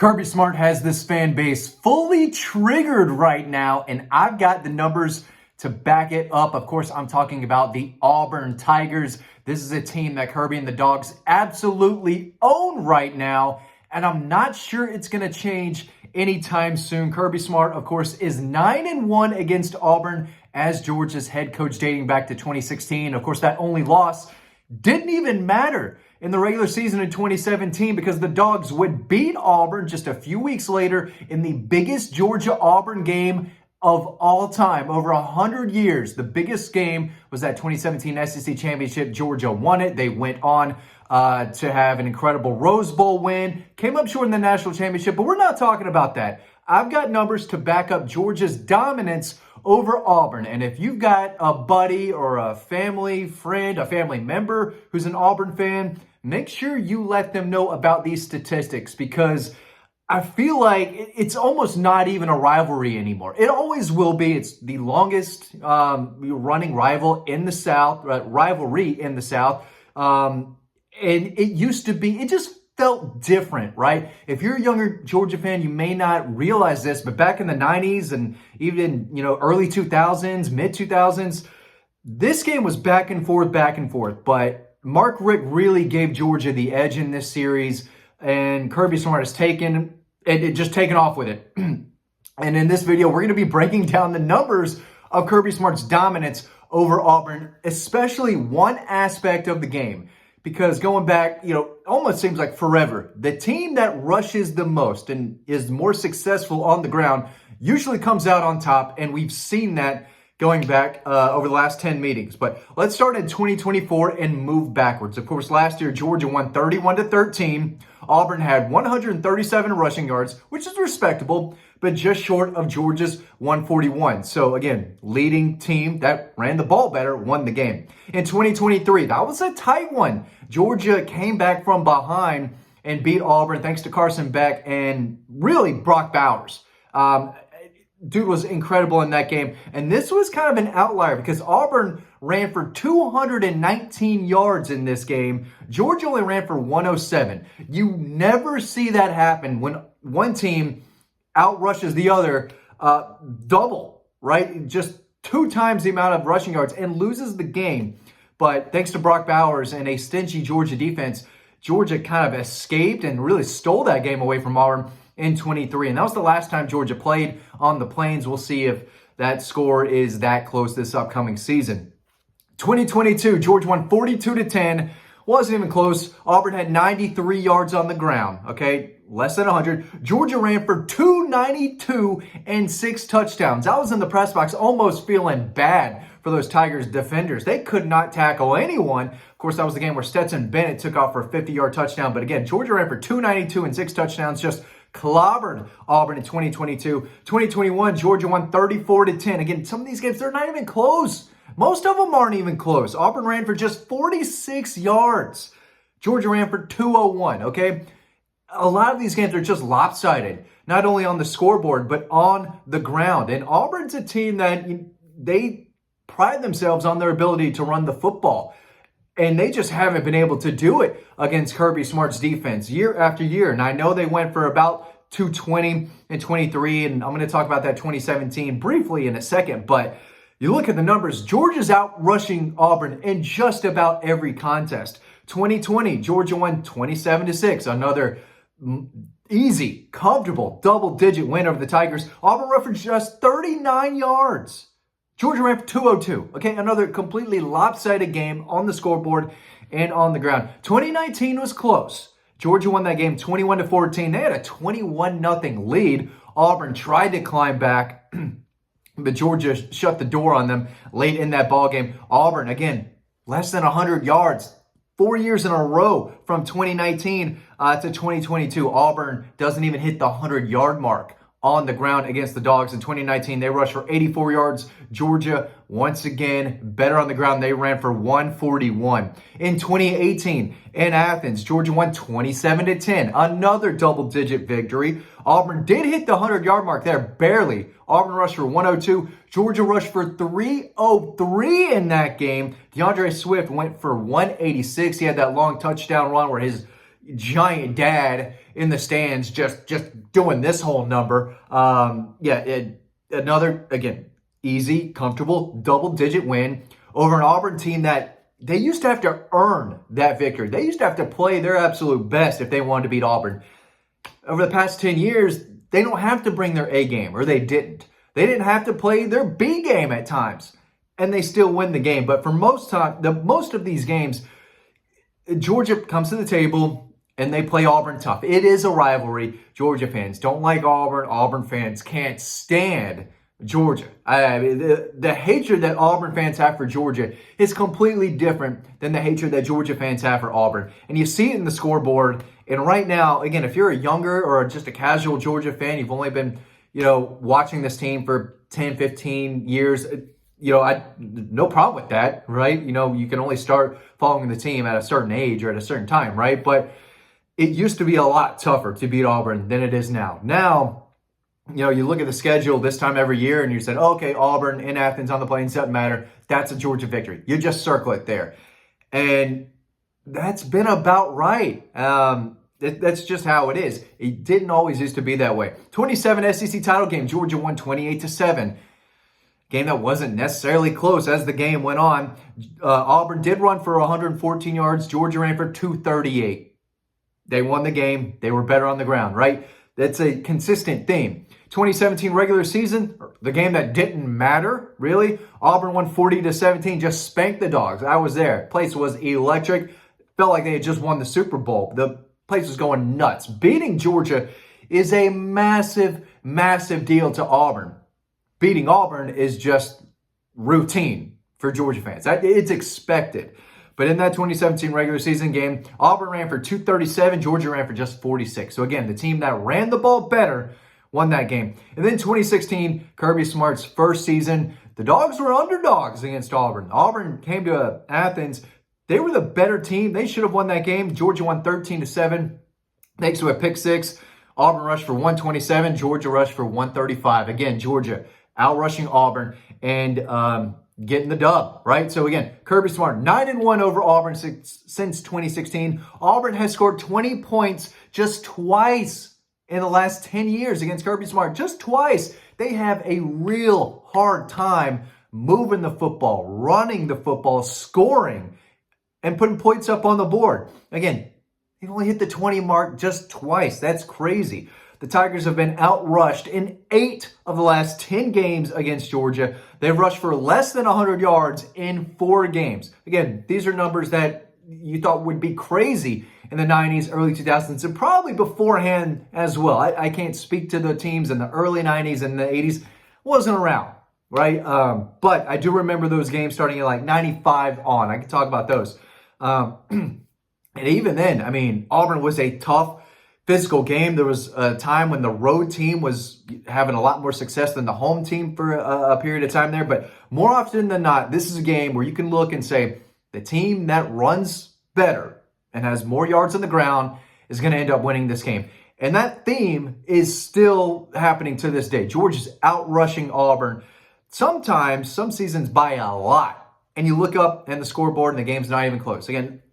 Kirby Smart has this fan base fully triggered right now, and I've got the numbers to back it up. Of course, I'm talking about the Auburn Tigers. This is a team that Kirby and the Dogs absolutely own right now, and I'm not sure it's going to change anytime soon. Kirby Smart, of course, is 9-1 against Auburn as Georgia's head coach dating back to 2016. Of course, that only loss didn't even matter in the regular season in 2017 because the Dogs would beat Auburn just a few weeks later in the biggest Georgia-Auburn game of all time, over 100 years. The biggest game was that 2017 SEC Championship. Georgia won it. They went on to have an incredible Rose Bowl win. Came up short in the national championship, but we're not talking about that. I've got numbers to back up Georgia's dominance over Auburn. And if you've got a buddy or a family friend, a family member who's an Auburn fan, make sure you let them know about these statistics, because I feel like it's almost not even a rivalry anymore. It always will be. It's the longest running rivalry in the South. And it used to be, it just felt different, right? If you're a younger Georgia fan, you may not realize this, but back in the 90s and even, early 2000s, mid 2000s, this game was back and forth. But Mark Richt really gave Georgia the edge in this series, and Kirby Smart has taken off with it. And in this video, we're going to be breaking down the numbers of Kirby Smart's dominance over Auburn, especially one aspect of the game. Because going back, almost seems like forever, the team that rushes the most and is more successful on the ground usually comes out on top, and we've seen that going back over the last 10 meetings. But let's start in 2024 and move backwards. Of course, last year, Georgia won 31-13. Auburn had 137 rushing yards, which is respectable, but just short of Georgia's 141. So again, leading team that ran the ball better won the game. In 2023, that was a tight one. Georgia came back from behind and beat Auburn thanks to Carson Beck and really Brock Bowers. Dude was incredible in that game. And this was kind of an outlier because Auburn ran for 219 yards in this game. Georgia only ran for 107. You never see that happen when one team outrushes the other double, right? Just 2 times the amount of rushing yards and loses the game. But thanks to Brock Bowers and a stingy Georgia defense, Georgia kind of escaped and really stole that game away from Auburn in 23. And that was the last time Georgia played on the Plains. We'll see if that score is that close this upcoming season. 2022, Georgia won 42-10. Wasn't even close. Auburn had 93 yards on the ground, okay? Less than 100. Georgia ran for 292 and 6 touchdowns. I was in the press box almost feeling bad for those Tigers defenders. They could not tackle anyone. Of course, that was the game where Stetson Bennett took off for a 50-yard touchdown. But again, Georgia ran for 292 and 6 touchdowns, just clobbered Auburn in 2022. 2021, Georgia won 34-10. Again, some of these games, they're not even close. Most of them aren't even close. Auburn ran for just 46 yards. Georgia ran for 201, okay? A lot of these games are just lopsided, not only on the scoreboard, but on the ground. And Auburn's a team that they pride themselves on their ability to run the football. And they just haven't been able to do it against Kirby Smart's defense year after year. And I know they went for about 220 and 23, and I'm going to talk about that 2017 briefly in a second. But you look at the numbers, Georgia's out rushing Auburn in just about every contest. 2020, Georgia won 27-6, another easy, comfortable, double-digit win over the Tigers. Auburn ran for just 39 yards. Georgia ran for 202. Okay, another completely lopsided game on the scoreboard and on the ground. 2019 was close. Georgia won that game 21-14. They had a 21-0 lead. Auburn tried to climb back, but Georgia shut the door on them late in that ball game. Auburn, again, less than 100 yards. 4 years in a row from 2019 to 2022. Auburn doesn't even hit the 100-yard mark on the ground against the Dogs. In 2019, they rushed for 84 yards. Georgia, once again, better on the ground. They ran for 141. In 2018, in Athens, Georgia won 27-10. Another double-digit victory. Auburn did hit the 100-yard mark there, barely. Auburn rushed for 102. Georgia rushed for 303 in that game. DeAndre Swift went for 186. He had that long touchdown run where his giant dad in the stands just doing this whole number. Another, again, easy, comfortable, double-digit win over an Auburn team that they used to have to earn that victory. They used to have to play their absolute best if they wanted to beat Auburn. Over the past 10 years, they don't have to bring their A game, or they didn't. They didn't have to play their B game at times, and they still win the game. But for most of these games, Georgia comes to the table and they play Auburn tough. It is a rivalry. Georgia fans don't like Auburn. Auburn fans can't stand Georgia. The hatred that Auburn fans have for Georgia is completely different than the hatred that Georgia fans have for Auburn. And you see it in the scoreboard. And right now, again, if you're a younger or just a casual Georgia fan, you've only been, watching this team for 10, 15 years, no problem with that, right? You can only start following the team at a certain age or at a certain time, right? But it used to be a lot tougher to beat Auburn than it is now. Now, you look at the schedule this time every year and you said, okay, Auburn in Athens on the Plains, doesn't matter. That's a Georgia victory. You just circle it there. And that's been about right. That's just how it is. It didn't always used to be that way. 27 SEC title game. Georgia won 28-7. Game that wasn't necessarily close as the game went on. Auburn did run for 114 yards. Georgia ran for 238. They won the game. They were better on the ground, right? That's a consistent theme. 2017 regular season, the game that didn't matter, really. Auburn won 40-17, just spanked the Dogs. I was there. Place was electric. Felt like they had just won the Super Bowl. The place was going nuts. Beating Georgia is a massive, massive deal to Auburn. Beating Auburn is just routine for Georgia fans. It's expected. But in that 2017 regular season game, Auburn ran for 237, Georgia ran for just 46. So again, the team that ran the ball better won that game. And then 2016, Kirby Smart's first season, the Dogs were underdogs against Auburn. Auburn came to Athens. They were the better team. They should have won that game. Georgia won 13-7 thanks to a pick six. Auburn rushed for 127. Georgia rushed for 135. Again, Georgia out-rushing Auburn and getting the dub, right? So again, Kirby Smart, 9-1 over Auburn since 2016. Auburn has scored 20 points just twice in the last 10 years against Kirby Smart. Just twice. They have a real hard time moving the football, running the football, scoring, and putting points up on the board. Again, they've only hit the 20 mark just twice. That's crazy. The Tigers have been outrushed in 8 of the last 10 games against Georgia. They've rushed for less than 100 yards in 4 games. Again, these are numbers that you thought would be crazy in the 90s, early 2000s, and probably beforehand as well. I can't speak to the teams in the early 90s and the 80s. Wasn't around, right? But I do remember those games starting at like 95 on. I can talk about those. And even then, Auburn was a tough, physical game. There was a time when the road team was having a lot more success than the home team for a period of time there. But more often than not, this is a game where you can look and say the team that runs better and has more yards on the ground is going to end up winning this game. And that theme is still happening to this day. Georgia's out-rushing Auburn. Sometimes, some seasons by a lot. And you look up and the scoreboard and the game's not even close. Again,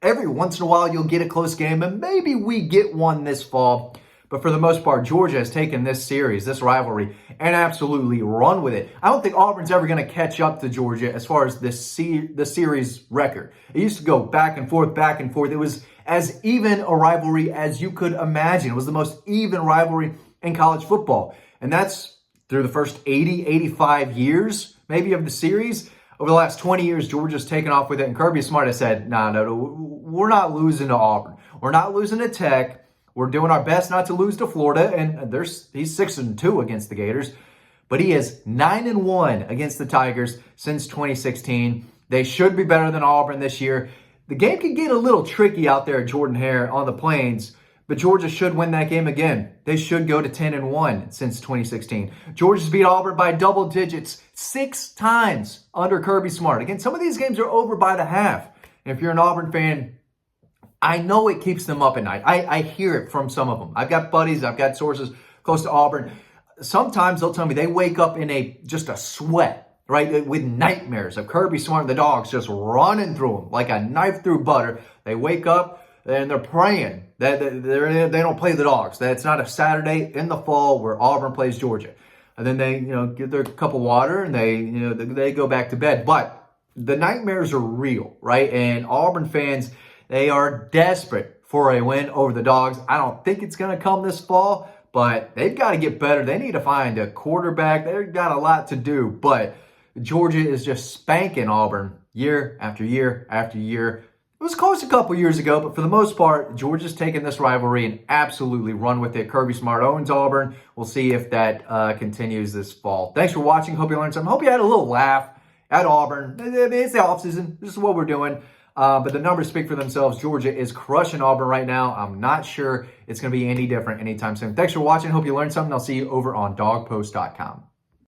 every once in a while, you'll get a close game, and maybe we get one this fall. But for the most part, Georgia has taken this series, this rivalry, and absolutely run with it. I don't think Auburn's ever going to catch up to Georgia as far as the series record. It used to go back and forth, back and forth. It was as even a rivalry as you could imagine. It was the most even rivalry in college football. And that's through the first 80, 85 years, maybe, of the series. Over the last 20 years, Georgia's taken off with it, and Kirby Smart has said, no, we're not losing to Auburn. We're not losing to Tech. We're doing our best not to lose to Florida, and he's 6-2 against the Gators. But he is 9-1 against the Tigers since 2016. They should be better than Auburn this year. The game can get a little tricky out there at Jordan-Hare on the Plains, but Georgia should win that game again. They should go to 10-1 since 2016. Georgia's beat Auburn by double digits 6 times under Kirby Smart. Again, some of these games are over by the half. And if you're an Auburn fan, I know it keeps them up at night. I hear it from some of them. I've got buddies, I've got sources close to Auburn. Sometimes they'll tell me they wake up in just a sweat, right, with nightmares of Kirby Smart and the Dogs just running through them like a knife through butter. They wake up, and they're praying that they don't play the Dogs. That it's not a Saturday in the fall where Auburn plays Georgia. And then they, get their cup of water and they go back to bed. But the nightmares are real, right? And Auburn fans, they are desperate for a win over the Dogs. I don't think it's going to come this fall, but they've got to get better. They need to find a quarterback. They've got a lot to do. But Georgia is just spanking Auburn year after year after year. It was close a couple years ago, but for the most part, Georgia's taken this rivalry and absolutely run with it. Kirby Smart owns Auburn. We'll see if that continues this fall. Thanks for watching. Hope you learned something. Hope you had a little laugh at Auburn. It's the offseason. This is what we're doing. But the numbers speak for themselves. Georgia is crushing Auburn right now. I'm not sure it's going to be any different anytime soon. Thanks for watching. Hope you learned something. I'll see you over on dawgpost.com.